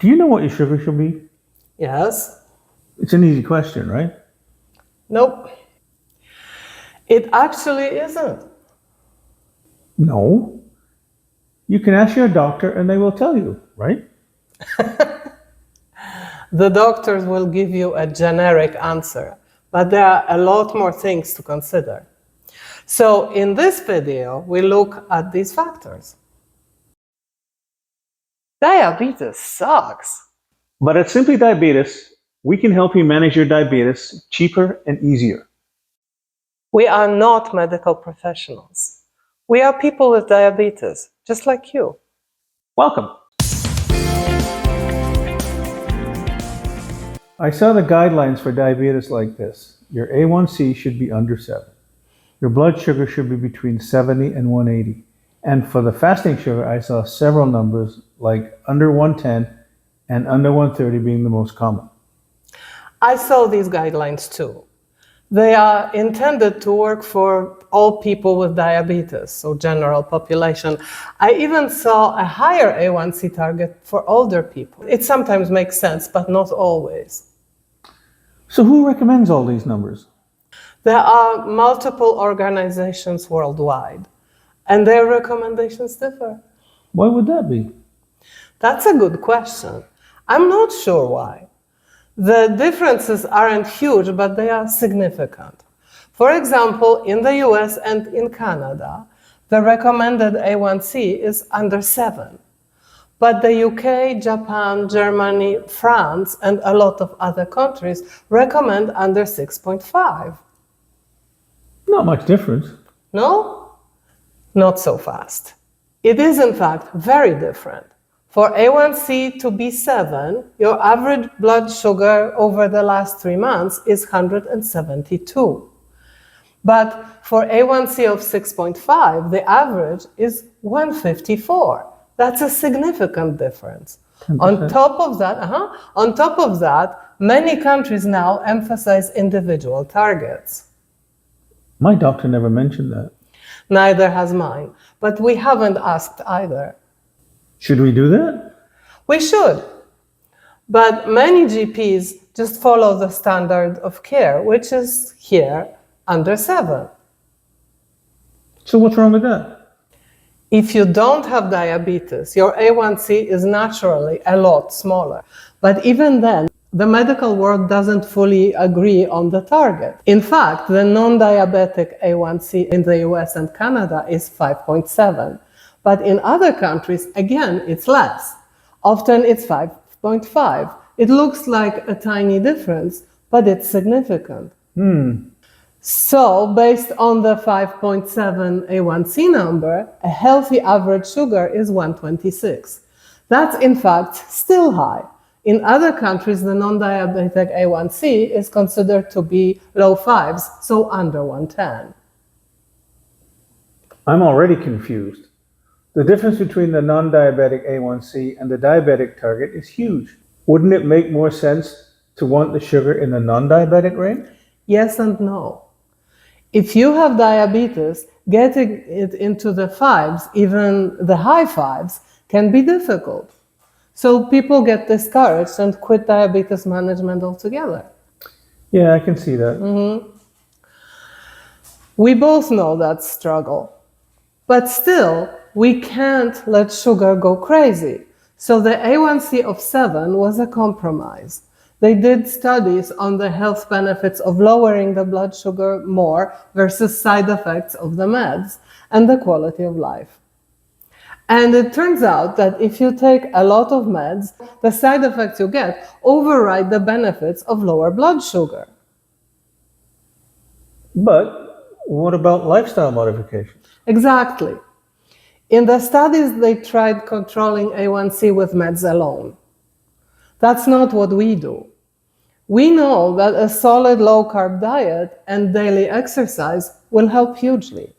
Do you know what your sugar should be? Yes? It's an easy question, right? Nope. It actually isn't. No. You can ask your doctor and they will tell you, right? The doctors will give you a generic answer, but there are a lot more things to consider. So in this video, we look at these factors. Diabetes sucks. But at Simply Diabetes, we can help you manage your diabetes cheaper and easier. We are not medical professionals. We are people with diabetes, just like you. Welcome. I saw the guidelines for diabetes like this. Your A1C should be under 7. Your blood sugar should be between 70 and 180. And for the fasting sugar, I saw several numbers like under 110 and under 130 being the most common. I saw these guidelines too. They are intended to work for all people with diabetes, so general population. I even saw a higher A1C target for older people. It sometimes makes sense, but not always. So who recommends all these numbers? There are multiple organizations worldwide, and their recommendations differ. Why would that be? That's a good question. I'm not sure why. The differences aren't huge, but they are significant. For example, in the US and in Canada, the recommended A1C is under 7. But the UK, Japan, Germany, France, and a lot of other countries recommend under 6.5. Not much difference. No? Not so fast. It is, in fact, very different. For A1C to be 7, your average blood sugar over the last 3 months is 172. But for A1C of 6.5, the average is 154. That's a significant difference. 10%. On top of that, many countries now emphasize individual targets. My doctor never mentioned that. Neither has mine, but we haven't asked either. Should we do that? We should. But many GPs just follow the standard of care, which is here under 7. So what's wrong with that? If you don't have diabetes, your A1C is naturally a lot smaller. But even then, the medical world doesn't fully agree on the target. In fact, the non-diabetic A1C in the US and Canada is 5.7. But in other countries, again, it's less. Often it's 5.5. It looks like a tiny difference, but it's significant. So, based on the 5.7 A1C number, a healthy average sugar is 126. That's in fact still high. In other countries, the non-diabetic A1C is considered to be low 5s, so under 110. I'm already confused. The difference between the non-diabetic A1C and the diabetic target is huge. Wouldn't it make more sense to want the sugar in the non-diabetic range? Yes and no. If you have diabetes, getting it into the 5s, even the high 5s, can be difficult. So people get discouraged and quit diabetes management altogether. Yeah, I can see that. We both know that struggle. But still, we can't let sugar go crazy. So the A1C of 7 was a compromise. They did studies on the health benefits of lowering the blood sugar more versus side effects of the meds and the quality of life. And it turns out that if you take a lot of meds, the side effects you get override the benefits of lower blood sugar. But what about lifestyle modifications? Exactly. In the studies, they tried controlling A1C with meds alone. That's not what we do. We know that a solid low-carb diet and daily exercise will help hugely.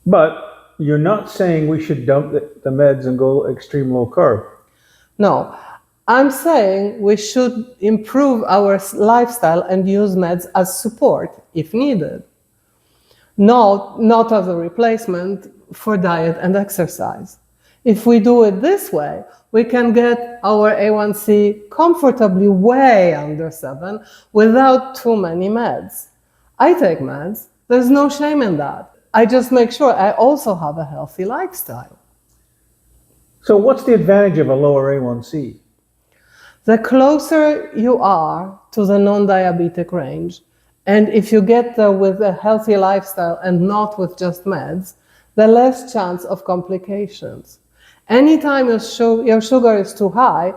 But you're not saying we should dump the meds and go extreme low carb. No, I'm saying we should improve our lifestyle and use meds as support if needed. Not as a replacement for diet and exercise. If we do it this way, we can get our A1C comfortably way under 7 without too many meds. I take meds. There's no shame in that. I just make sure I also have a healthy lifestyle. So what's the advantage of a lower A1C? The closer you are to the non-diabetic range, and if you get there with a healthy lifestyle and not with just meds, the less chance of complications. Anytime your sugar is too high,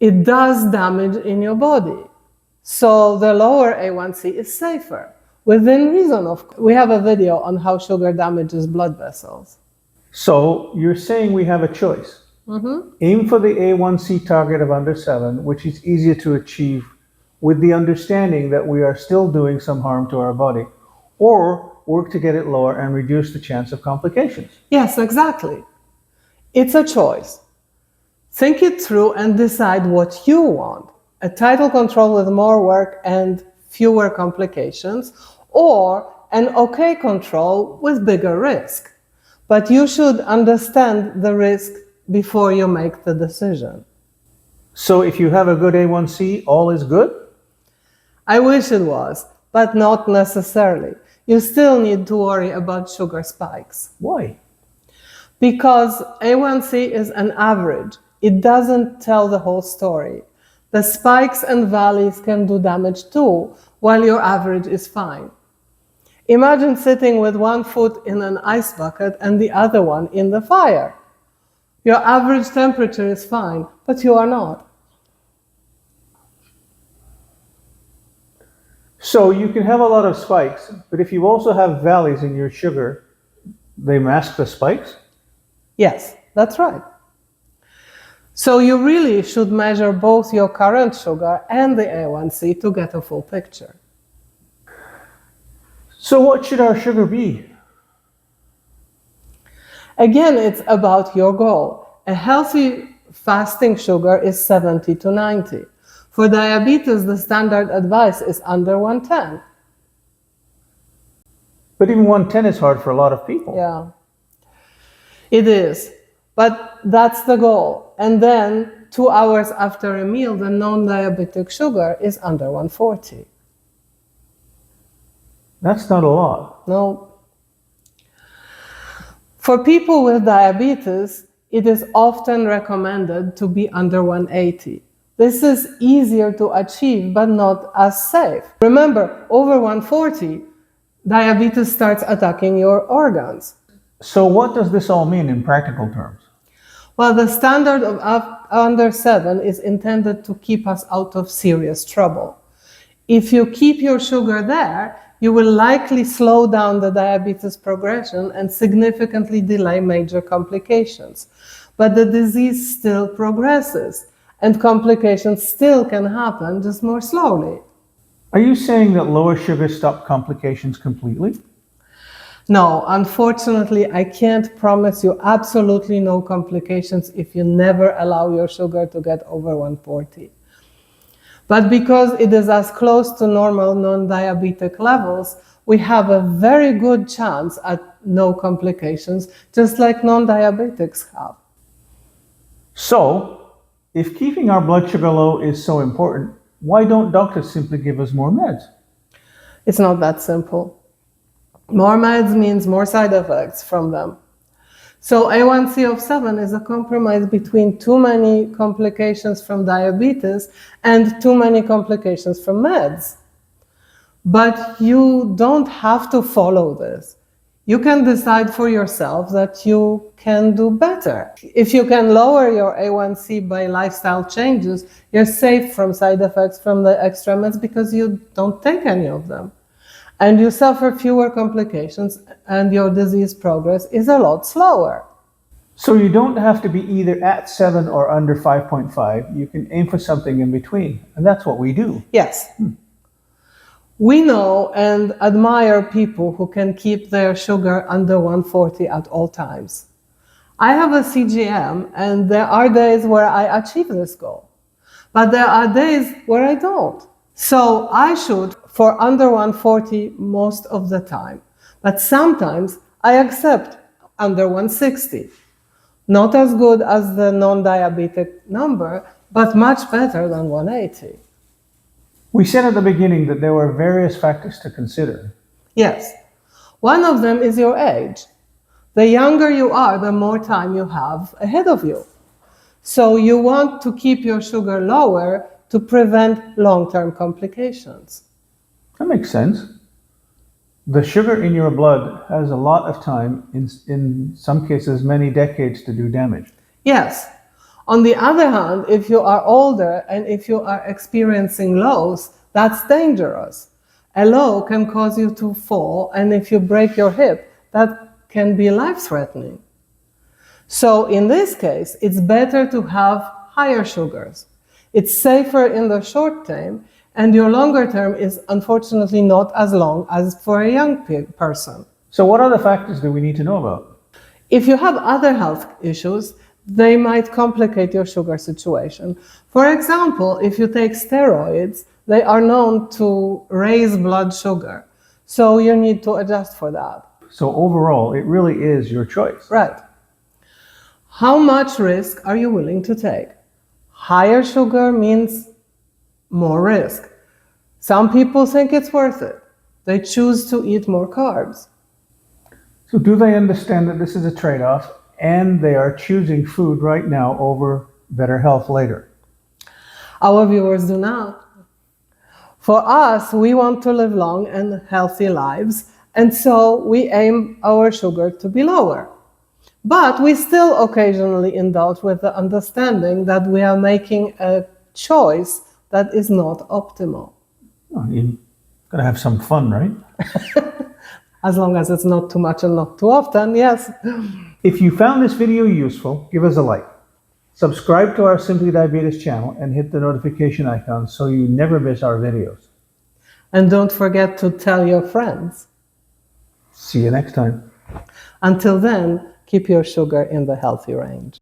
it does damage in your body. So the lower A1C is safer. Within reason, we have a video on how sugar damages blood vessels. So you're saying we have a choice. Aim for the A1C target of under 7, which is easier to achieve with the understanding that we are still doing some harm to our body, or work to get it lower and reduce the chance of complications. Yes, exactly. It's a choice. Think it through and decide what you want. A title control with more work and fewer complications, or an okay control with bigger risk. But you should understand the risk before you make the decision. So if you have a good A1C, all is good? I wish it was, but not necessarily. You still need to worry about sugar spikes. Why? Because A1C is an average. It doesn't tell the whole story. The spikes and valleys can do damage too, while your average is fine. Imagine sitting with one foot in an ice bucket and the other one in the fire. Your average temperature is fine, but you are not. So you can have a lot of spikes, but if you also have valleys in your sugar, they mask the spikes? Yes, that's right. So you really should measure both your current sugar and the A1C to get a full picture. So what should our sugar be? Again, it's about your goal. A healthy fasting sugar is 70 to 90. For diabetes, the standard advice is under 110. But even 110 is hard for a lot of people. Yeah, it is. But that's the goal. And then 2 hours after a meal, the non-diabetic sugar is under 140. That's not a lot. No. For people with diabetes, it is often recommended to be under 180. This is easier to achieve, but not as safe. Remember, over 140, diabetes starts attacking your organs. So what does this all mean in practical terms? Well, the standard of under 7 is intended to keep us out of serious trouble. If you keep your sugar there, you will likely slow down the diabetes progression and significantly delay major complications. But the disease still progresses, and complications still can happen, just more slowly. Are you saying that lower sugar stop complications completely? No, unfortunately, I can't promise you absolutely no complications if you never allow your sugar to get over 140. But because it is as close to normal non-diabetic levels, we have a very good chance at no complications, just like non-diabetics have. So, if keeping our blood sugar low is so important, why don't doctors simply give us more meds? It's not that simple. More meds means more side effects from them. So A1C of 7 is a compromise between too many complications from diabetes and too many complications from meds. But you don't have to follow this. You can decide for yourself that you can do better. If you can lower your A1C by lifestyle changes, you're safe from side effects from the extra meds because you don't take any of them. And you suffer fewer complications and your disease progress is a lot slower. So you don't have to be either at 7 or under 5.5. You can aim for something in between. And that's what we do. Yes. We know and admire people who can keep their sugar under 140 at all times. I have a CGM and there are days where I achieve this goal. But there are days where I don't. So I shoot for under 140 most of the time. But sometimes I accept under 160. Not as good as the non-diabetic number, but much better than 180. We said at the beginning that there were various factors to consider. Yes. One of them is your age. The younger you are, the more time you have ahead of you. So you want to keep your sugar lower to prevent long-term complications. That makes sense. The sugar in your blood has a lot of time, in some cases many decades, to do damage. Yes. On the other hand, if you are older and if you are experiencing lows, that's dangerous. A low can cause you to fall, and if you break your hip, that can be life-threatening. So in this case, it's better to have higher sugars. It's safer in the short term, and your longer term is unfortunately not as long as for a young person. So what other factors do we need to know about? If you have other health issues, they might complicate your sugar situation. For example, if you take steroids, they are known to raise blood sugar. So you need to adjust for that. So overall, it really is your choice. Right. How much risk are you willing to take? Higher sugar means more risk. Some people think it's worth it. They choose to eat more carbs. So do they understand that this is a trade-off and they are choosing food right now over better health later? Our viewers do not. For us, we want to live long and healthy lives, and so we aim our sugar to be lower. But we still occasionally indulge with the understanding that we are making a choice that is not optimal. Oh, you're gonna have some fun, right? As long as it's not too much and not too often, yes. If you found this video useful, give us a like. Subscribe to our Simply Diabetes channel and hit the notification icon so you never miss our videos. And don't forget to tell your friends. See you next time. Until then, keep your sugar in the healthy range.